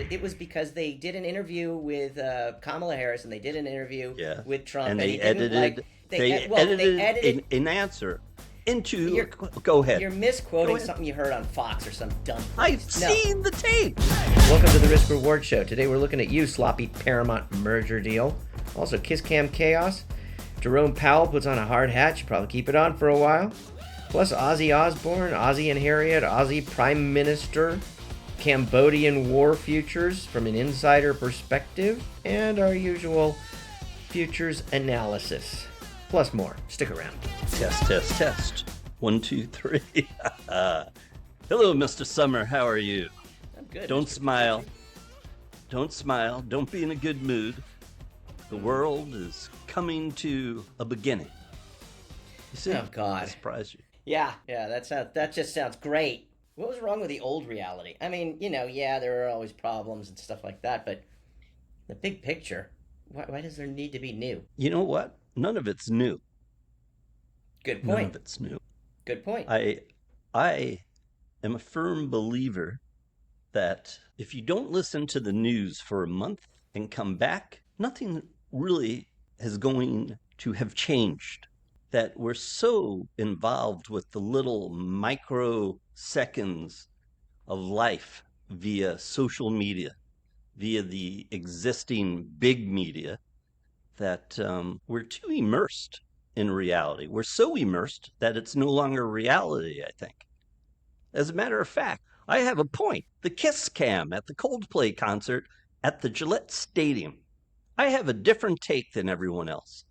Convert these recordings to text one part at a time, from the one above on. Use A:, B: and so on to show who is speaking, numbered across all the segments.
A: it was because they did an interview with Kamala Harris, and they did an interview
B: Yeah.
A: with Trump,
B: And
A: and
B: they
A: he didn't
B: edited
A: like
B: they
A: they
B: edited
A: edited.
B: an answer into
A: You're,
B: go ahead.
A: you're
B: Go
A: misquoting
B: ahead.
A: something you heard on Fox or some dumb
B: I've
A: place. No.
B: seen the tape.
A: Welcome to the Risk Reward Show. Today we're looking at you, sloppy Paramount merger deal. Also, Kiss Cam chaos. Jerome Powell puts on a hard hat. Should probably keep it on for a while. Plus, Ozzy Osbourne, Ozzy and Harriet, Ozzy Prime Minister, Cambodian war futures from an insider perspective, and our usual futures analysis. Plus more. Stick around.
B: Test. 1, 2, 3. Hello, Mr. Summer. How are you?
A: I'm good.
B: Don't
A: Mr.
B: smile. Don't smile. Don't be in a good mood. The world is coming to a beginning. You see?
A: Oh, God.
B: I surprised you.
A: Yeah, that just sounds great. What was wrong with the old reality? I mean, there are always problems and stuff like that, but the big picture, why does there need to be new?
B: You know what? None of it's new.
A: Good
B: None
A: point.
B: of it's new.
A: Good point.
B: I am a firm believer that if you don't listen to the news for a month and come back, nothing really is going to have changed. That we're so involved with the little microseconds of life via social media, via the existing big media, that we're too immersed in reality. We're so immersed that it's no longer reality, I think. As a matter of fact, I have a point. The Kiss Cam at the Coldplay concert at the Gillette Stadium. I have a different take than everyone else.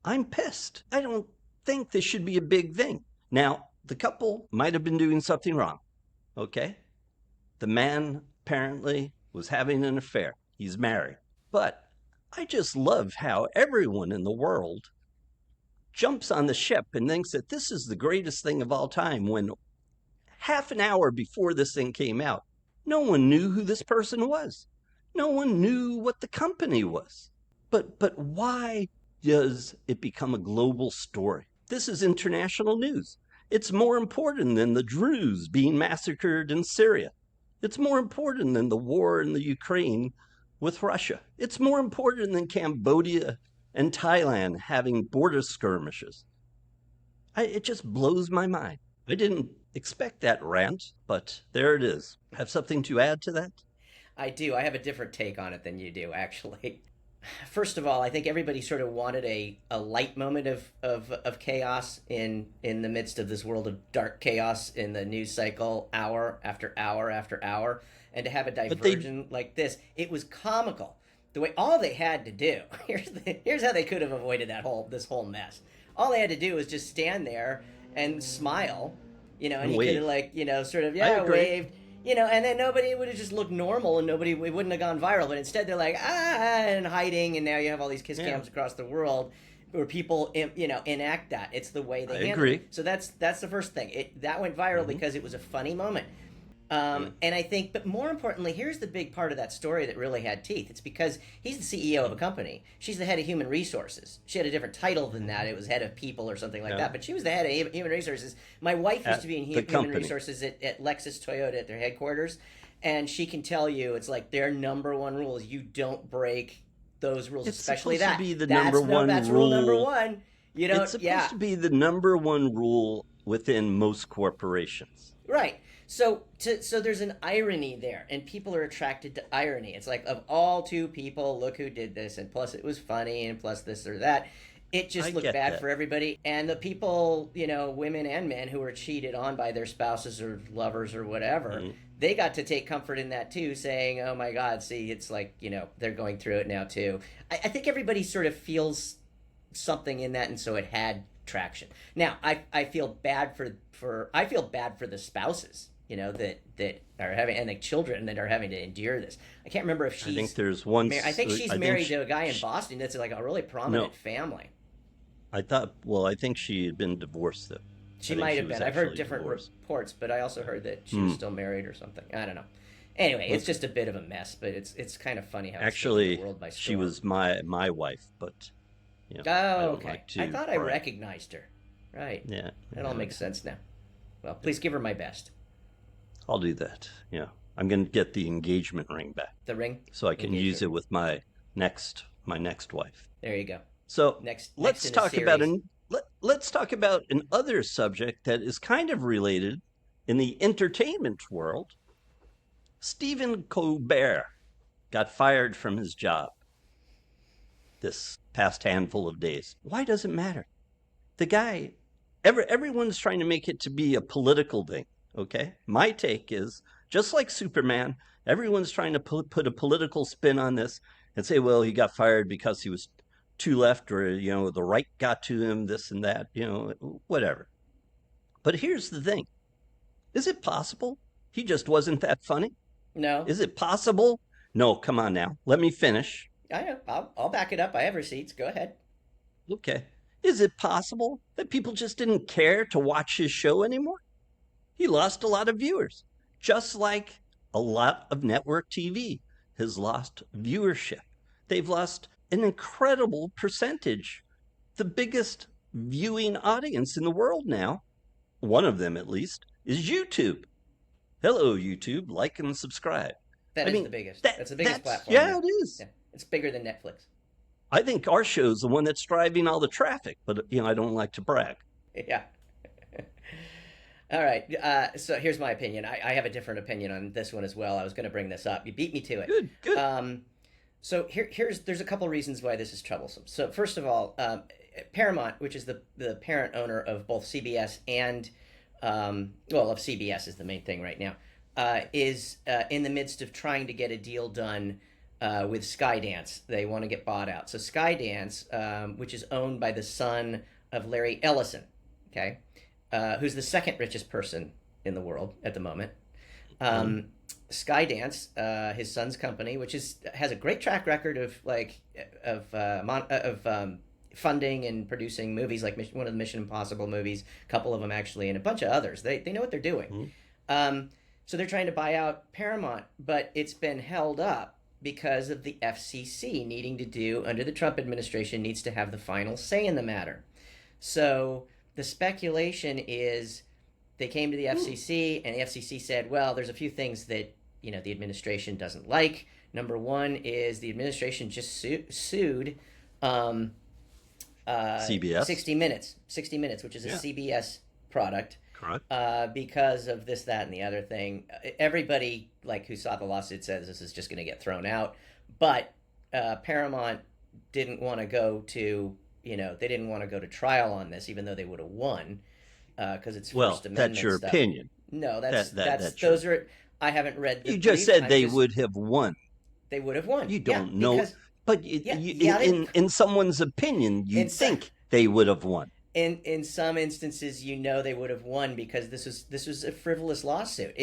B: I'm pissed. I don't think this should be a big thing. Now, the couple might have been doing something wrong, okay? The man apparently was having an affair. He's married. But I just love how everyone in the world jumps on the ship and thinks that this is the greatest thing of all time, when half an hour before this thing came out, no one knew who this person was. No one knew what the company was. But why does it become a global story? This is international news. It's more important than the Druze being massacred in Syria. It's more important than the war in the Ukraine with Russia. It's more important than Cambodia and Thailand having border skirmishes. It just blows my mind. I didn't expect that rant, but there it is. Have something to add to that?
A: I do. I have a different take on it than you do, actually. First of all, I think everybody sort of wanted a light moment of chaos in the midst of this world of dark chaos in the news cycle, hour after hour after hour. And to have a diversion like this, it was comical. The way all they had to do, here's how they could have avoided this whole mess. All they had to do was just stand there and smile, and he could have waved. And then nobody would have just looked normal, and it wouldn't have gone viral. But instead, they're like, and hiding, and now you have all these kiss cams across the world where people, enact that. It's the way they handle it. So that's the first thing. That went viral because it was a funny moment. And I think, but more importantly, here's the big part of that story that really had teeth. It's because he's the CEO of a company. She's the head of human resources. She had a different title than that. It was head of people or something like that. But she was the head of human resources. My wife used to be in human resources at Lexus Toyota at their headquarters. And she can tell you, it's like their number one rule is you don't break those rules, especially that.
B: To be the that's rule.
A: Number one. You don't,
B: it's supposed to be the number one rule within most corporations.
A: Right. So there's an irony there, and people are attracted to irony. It's like, of all two people, look who did this, and plus it was funny, and plus this or that. It just looked bad for everybody. And the people, women and men who were cheated on by their spouses or lovers or whatever, they got to take comfort in that too, saying, oh my God, see, it's like, they're going through it now too. I think everybody sort of feels something in that, and so it had traction. Now, I feel bad for the spouses, that are having, and the children that are having to endure this. I can't remember if she's.
B: I think there's one.
A: I think she's married to a guy in Boston that's like a really prominent family.
B: I think she had been divorced though.
A: She might have been. I've heard different reports, but I also heard that she was still married or something. I don't know. Anyway, it's just a bit of a mess, but it's kind of funny how
B: actually
A: it's the world by storm.
B: She was my wife, but
A: okay. I thought I recognized her. Right.
B: Yeah.
A: That all makes sense now. Well, please give her my best.
B: I'll do that. Yeah. I'm going to get the engagement ring back
A: The ring?
B: so I can use it
A: Engagement.
B: with my next wife.
A: There you go.
B: So
A: Next
B: let's
A: in a
B: talk about
A: series.
B: let's talk about an other subject that is kind of related in the entertainment world. Stephen Colbert got fired from his job this past handful of days. Why does it matter? The guy, everyone's trying to make it to be a political thing. Okay, my take is just like Superman. Everyone's trying to put a political spin on this and say, well, he got fired because he was too left, or the right got to him, this and that, whatever. But here's the thing: is it possible he just wasn't that funny?
A: No.
B: Is it possible? No, come on now. Let me finish.
A: I know. I'll back it up. I have receipts. Go ahead.
B: Okay. Is it possible that people just didn't care to watch his show anymore? He lost a lot of viewers, just like a lot of network TV has lost viewership. They've lost an incredible percentage. The biggest viewing audience in the world now, one of them at least, is YouTube. Hello, YouTube. Like and subscribe.
A: That
B: I
A: is
B: mean,
A: the biggest. That's the biggest platform.
B: Yeah,
A: now.
B: it is.
A: Yeah. It's bigger than Netflix.
B: I think our show's the one that's driving all the traffic, but I don't like to brag.
A: Yeah. All right. So here's my opinion. I have a different opinion on this one as well. I was going to bring this up. You beat me to it.
B: Good.
A: So there's a couple reasons why this is troublesome. So first of all, Paramount, which is the parent owner of both CBS and of CBS is the main thing right now, is in the midst of trying to get a deal done with Skydance. They want to get bought out. So Skydance, which is owned by the son of Larry Ellison, okay, who's the second richest person in the world at the moment. Skydance, his son's company, which has a great track record of funding and producing movies like one of the Mission Impossible movies, a couple of them actually, and a bunch of others. They know what they're doing. So they're trying to buy out Paramount, but it's been held up because of the FCC needing to do, under the Trump administration, needs to have the final say in the matter. So the speculation is they came to the FCC, and the FCC said, well, there's a few things that the administration doesn't like. Number one is the administration just sued
B: CBS?
A: 60 Minutes, which is a CBS product.
B: Correct.
A: Because of this, that, and the other thing. Everybody who saw the lawsuit says this is just going to get thrown out. But Paramount didn't want to go to trial on this, even though they would have won, because it's First Amendment
B: that's your
A: stuff.
B: Opinion.
A: No, that's those are. I haven't read.
B: You just said they would have won.
A: They would have won.
B: You don't know,
A: because,
B: but in someone's opinion, you think they would have won.
A: In some instances, they would have won because this was a frivolous lawsuit.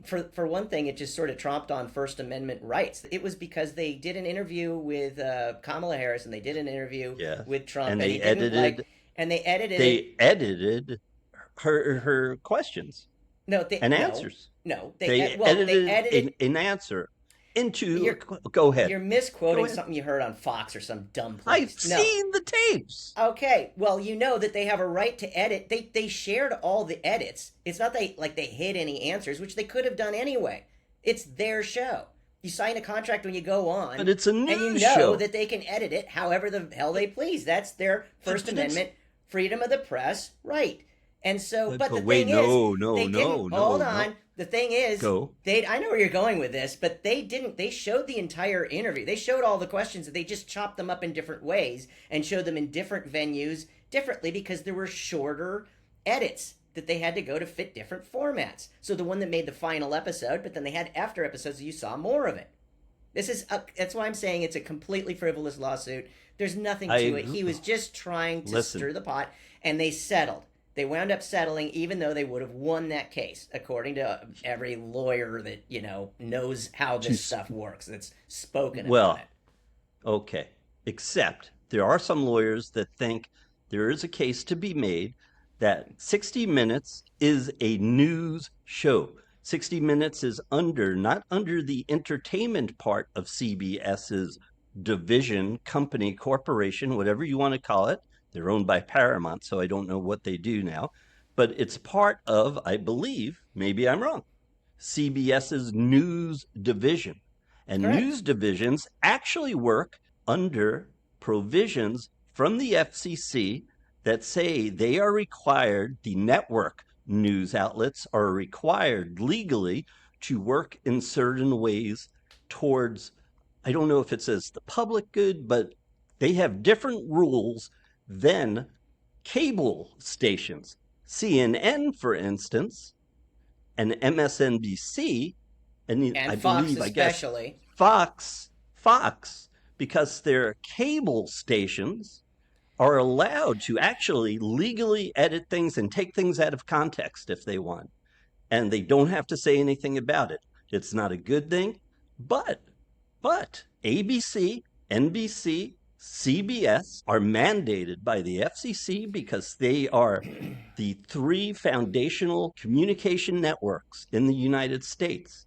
A: For one thing, it just sort of tromped on First Amendment rights. It was because they did an interview with Kamala Harris, and they did an interview with Trump,
B: and they edited her questions. Answers.
A: No,
B: they edited an answer into. Go ahead.
A: You're misquoting something you heard on Fox or some dumb place.
B: I've seen the tapes.
A: Okay, well, that they have a right to edit. They shared all the edits. It's not they hid any answers, which they could have done anyway. It's their show. You sign a contract when you go on,
B: but it's a news
A: and you know that they can edit it however the hell they please. That's their First Amendment, freedom of the press right. And so, but the thing is, hold on. The thing is, I know where you're going with this, but they showed the entire interview. They showed all the questions, and they just chopped them up in different ways and showed them in different venues differently because there were shorter edits that they had to go to fit different formats. So the one that made the final episode, but then they had after episodes, so you saw more of it. That's why I'm saying it's a completely frivolous lawsuit. There's nothing to it. He was just trying to stir the pot, and they settled. They wound up settling, even though they would have won that case, according to every lawyer that knows how this stuff works. That's spoken about it.
B: Okay. Except there are some lawyers that think there is a case to be made that 60 Minutes is a news show. 60 Minutes is not under the entertainment part of CBS's division, company, corporation, whatever you want to call it. They're owned by Paramount, so I don't know what they do now. But it's part of, I believe, maybe I'm wrong, CBS's news division. And
A: Correct.
B: news divisions actually work under provisions from the FCC that say they are required, the network news outlets are required legally to work in certain ways towards, I don't know if it says the public good, but they have different rules than cable stations. CNN, for instance, and MSNBC, and I
A: Fox
B: believe, I guess,
A: especially.
B: Fox, because their cable stations are allowed to actually legally edit things and take things out of context if they want. And they don't have to say anything about it. It's not a good thing, but ABC, NBC, CBS are mandated by the FCC because they are the three foundational communication networks in the United States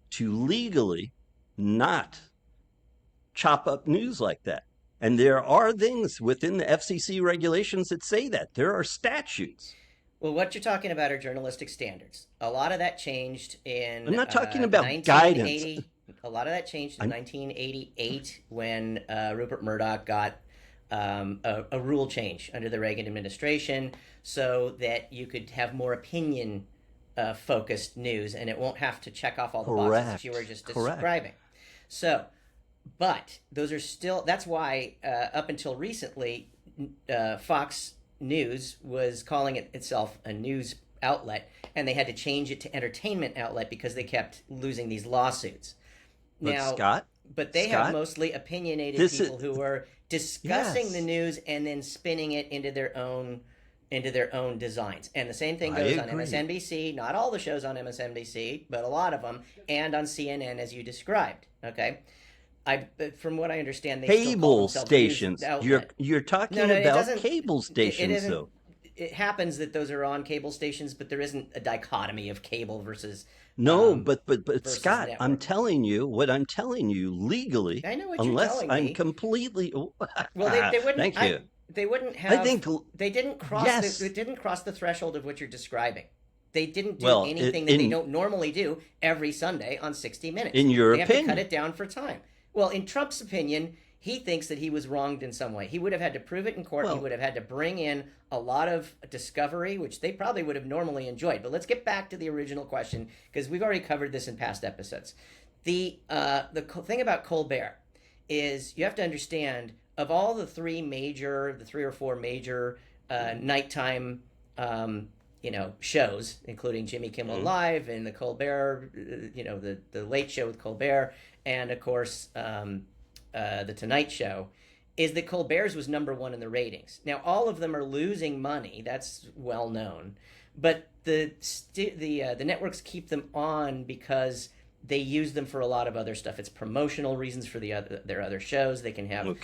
B: to legally not chop up news like that. And there are things within the FCC regulations that say that. There are statutes.
A: Well, what you're talking about are journalistic standards. A lot of that changed in
B: I'm not talking about
A: 1980.
B: guidance.
A: A lot of that changed in 1988 when Rupert Murdoch got a rule change under the Reagan administration so that you could have more opinion focused news and it won't have to check off all the boxes that you were just describing. So, but those are still, that's why up until recently, Fox News was calling itself a news outlet, and they had to change it to entertainment outlet because they kept losing these lawsuits. But they have mostly opinionated people who are discussing the news and then spinning it into their own designs. And the same thing goes on MSNBC, not all the shows on MSNBC, but a lot of them, and on CNN as you described. Okay. From what I understand, they
B: cable stations. You're talking about cable stations, though.
A: It happens that those are on cable stations, but there isn't a dichotomy of cable versus.
B: But Scott, network. I'm telling you legally.
A: I know what
B: unless
A: you're telling
B: I'm completely.
A: Well, they wouldn't.
B: Thank you.
A: They wouldn't have.
B: I think
A: they didn't cross. Yes. They didn't cross the threshold of what you're describing. They didn't do anything that they don't normally do every Sunday on 60 Minutes.
B: In your
A: opinion,
B: they
A: have to cut it down for time. Well, in Trump's opinion, he thinks that he was wronged in some way. He would have had to prove it in court. He would have had to bring in a lot of discovery, which they probably would have normally enjoyed. But let's get back to the original question, because we've already covered this in past episodes. The thing about Colbert is you have to understand, of all the three or four major nighttime shows, including Jimmy Kimmel Live and the Colbert, the Late Show with Colbert, and of course the Tonight Show, is that Colbert's was number one in the ratings. Now all of them are losing money, that's well known, but the networks keep them on because they use them for a lot of other stuff. It's promotional reasons for their other shows. They can have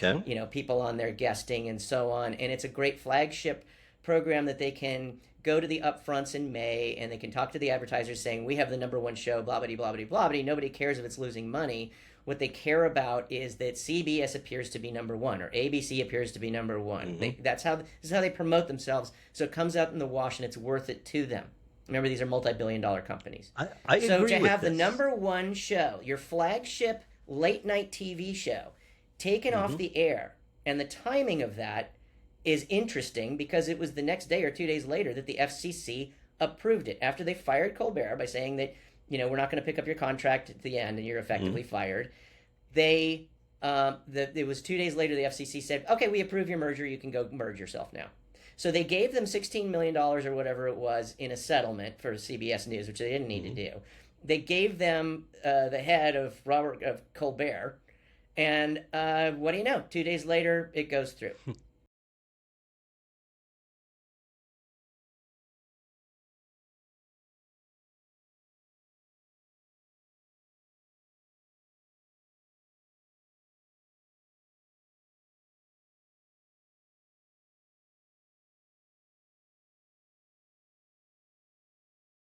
A: people on there guesting and so on, and it's a great flagship program that they can go to the upfronts in May and they can talk to the advertisers saying, we have the number one show, blah, blah, blah, blah, blah, blah. Nobody cares if it's losing money. What they care about is that CBS appears to be number one or ABC appears to be number one. Mm-hmm. This is how they promote themselves. So it comes out in the wash and it's worth it to them. Remember, these are multi-billion-dollar companies.
B: I agree with this.
A: So to have the number one show, your flagship late-night TV show, taken off the air, and the timing of that is interesting because it was the next day or 2 days later that the FCC approved it after they fired Colbert by saying that, we're not going to pick up your contract at the end and you're effectively fired. It was 2 days later the FCC said, okay, we approve your merger. You can go merge yourself now. So they gave them $16 million or whatever it was in a settlement for CBS News, which they didn't need to do. They gave them the head of Colbert, and what do you know? 2 days later, it goes through.